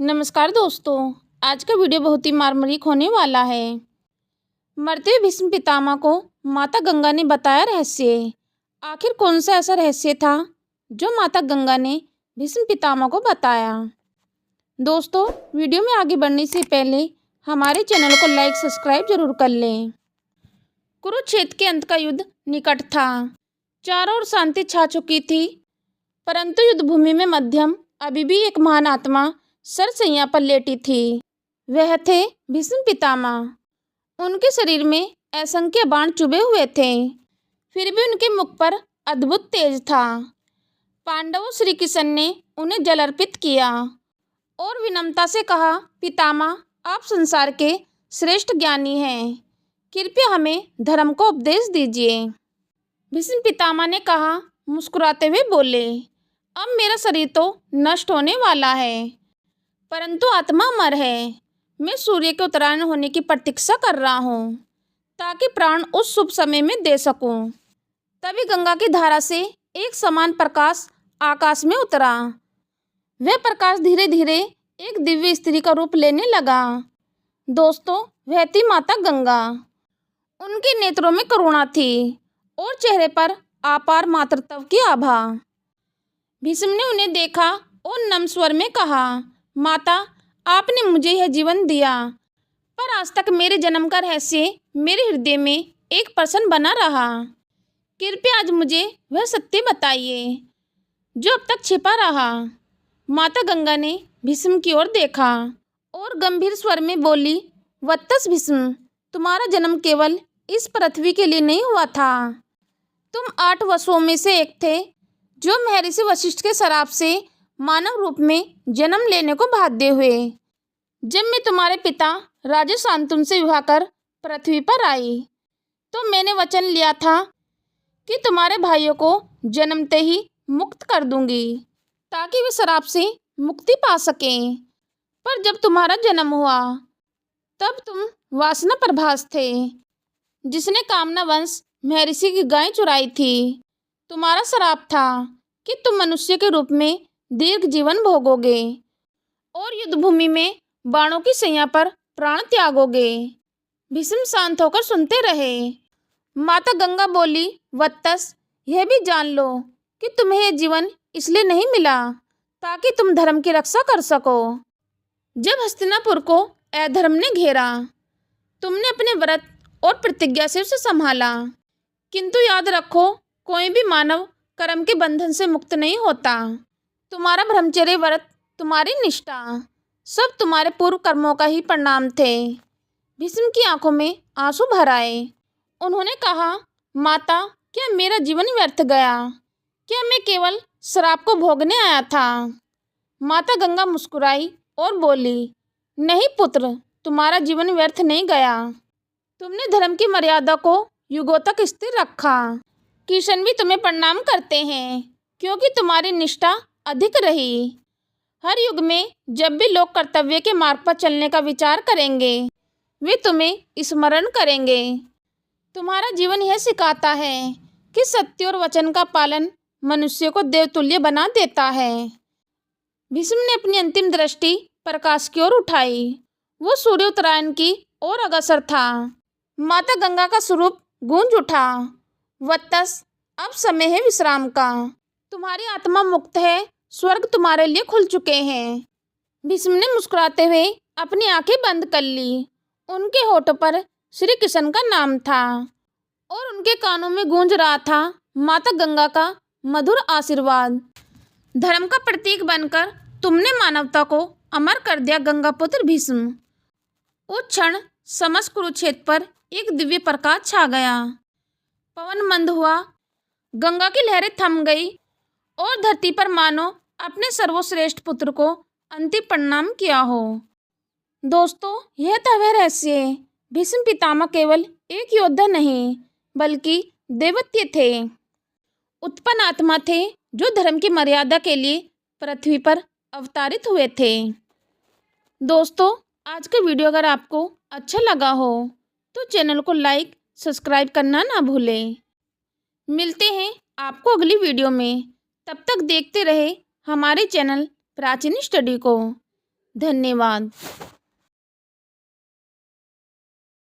नमस्कार दोस्तों। आज का वीडियो बहुत ही मार्मिक होने वाला है। मरते हुए भीष्म पितामह को माता गंगा ने बताया रहस्य। आखिर कौन सा ऐसा रहस्य था जो माता गंगा ने भीष्म पितामह को बताया? दोस्तों, वीडियो में आगे बढ़ने से पहले हमारे चैनल को लाइक सब्सक्राइब जरूर कर लें। कुरुक्षेत्र के अंत का युद्ध निकट था। चारों ओर शांति छा चुकी थी, परंतु युद्ध भूमि में मध्यम अभी भी एक महान आत्मा सरसैया पर लेटी थी। वह थे भीष्म पितामह। उनके शरीर में असंख्य बाण चुभे हुए थे, फिर भी उनके मुख पर अद्भुत तेज था। पांडवों श्री कृष्ण ने उन्हें जल अर्पित किया और विनम्रता से कहा, पितामह, आप संसार के श्रेष्ठ ज्ञानी हैं, कृपया हमें धर्म को उपदेश दीजिए। भीष्म पितामह ने कहा, मुस्कुराते हुए बोले, अब मेरा शरीर तो नष्ट होने वाला है, परंतु आत्मा अमर है। मैं सूर्य के उत्तरायण होने की प्रतीक्षा कर रहा हूँ ताकि प्राण उस शुभ समय में दे सकूं। तभी गंगा की धारा से एक समान प्रकाश आकाश में उतरा। वह प्रकाश धीरे धीरे एक दिव्य स्त्री का रूप लेने लगा। दोस्तों, वह थी माता गंगा। उनके नेत्रों में करुणा थी और चेहरे पर अपार मातृत्व की आभा। भीष्म ने उन्हें देखा और नम्र स्वर में कहा, माता, आपने मुझे यह जीवन दिया, पर आज तक मेरे जन्म का रहस्य मेरे हृदय में एक प्रश्न बना रहा। कृपया आज मुझे वह सत्य बताइए जो अब तक छिपा रहा। माता गंगा ने भीष्म की ओर देखा और गंभीर स्वर में बोली, वत्स भीष्म, तुम्हारा जन्म केवल इस पृथ्वी के लिए नहीं हुआ था। तुम 8 वसुओं में से एक थे जो महर्षि वशिष्ठ के श्राप से मानव रूप में जन्म लेने को बाध्य हुए। जब मैं तुम्हारे पिता राजा शांतनु से विवाह कर पृथ्वी पर आई, तो मैंने वचन लिया था कि तुम्हारे भाइयों को जन्मते ही मुक्त कर दूंगी ताकि वे श्राप से मुक्ति पा सकें। पर जब तुम्हारा जन्म हुआ तब तुम वासना प्रभास थे, जिसने कामना वंश महर्षि की गाय चुराई थी। तुम्हारा श्राप था कि तुम मनुष्य के रूप में दीर्घ जीवन भोगोगे और युद्ध भूमि में बाणों की सैया पर प्राण त्यागोगे। भीष्म शांत होकर सुनते रहे। माता गंगा बोली, वत्स, यह भी जान लो कि तुम्हें यह जीवन इसलिए नहीं मिला ताकि तुम धर्म की रक्षा कर सको। जब हस्तिनापुर को अधर्म ने घेरा, तुमने अपने व्रत और प्रतिज्ञा से उसे संभाला, किंतु याद रखो, कोई भी मानव कर्म के बंधन से मुक्त नहीं होता। तुम्हारा ब्रह्मचर्य व्रत, तुम्हारी निष्ठा, सब तुम्हारे पूर्व कर्मों का ही परिणाम थे। भीष्म की आंखों में आंसू भर आए। उन्होंने कहा, माता, क्या मेरा जीवन व्यर्थ गया? क्या मैं केवल श्राप को भोगने आया था? माता गंगा मुस्कुराई और बोली, नहीं पुत्र, तुम्हारा जीवन व्यर्थ नहीं गया। तुमने धर्म की मर्यादा को युगों तक स्थिर रखा। कृष्ण भी तुम्हें प्रणाम करते हैं क्योंकि तुम्हारी निष्ठा अधिक रही। हर युग में जब भी लोग कर्तव्य के मार्ग पर चलने का विचार करेंगे, वे तुम्हें स्मरण करेंगे। तुम्हारा जीवन यह सिखाता है कि सत्य और वचन का पालन मनुष्य को देवतुल्य बना देता है। भीष्म ने अपनी अंतिम दृष्टि प्रकाश की ओर उठाई। वो सूर्य उत्तरायण की ओर अग्रसर था। माता गंगा का स्वरूप गूंज उठा, वत्स, अब समय है विश्राम का। तुम्हारी आत्मा मुक्त है, स्वर्ग तुम्हारे लिए खुल चुके हैं। भीष्म ने मुस्कुराते हुए अपनी आंखें बंद कर ली। उनके होठों पर श्री कृष्ण का नाम था और उनके कानों में गूंज रहा था माता गंगा का मधुर आशीर्वाद। धर्म का प्रतीक बनकर तुमने मानवता को अमर कर दिया गंगापुत्र भीष्म। उस क्षण समस्त कुरुक्षेत्र पर एक दिव्य प्रकाश छा गया। पवन मंद हुआ, गंगा की लहरें थम गई और धरती पर मानो अपने सर्वश्रेष्ठ पुत्र को अंतिम प्रणाम किया हो। दोस्तों, यह था वह रहस्य। भीष्म पितामह केवल एक योद्धा नहीं, बल्कि देवत्य थे, उत्पन्न आत्मा थे जो धर्म की मर्यादा के लिए पृथ्वी पर अवतरित हुए थे। दोस्तों, आज का वीडियो अगर आपको अच्छा लगा हो तो चैनल को लाइक सब्सक्राइब करना ना भूलें। मिलते हैं आपको अगली वीडियो में। तब तक देखते रहे हमारे चैनल प्राचीन स्टडी को। धन्यवाद।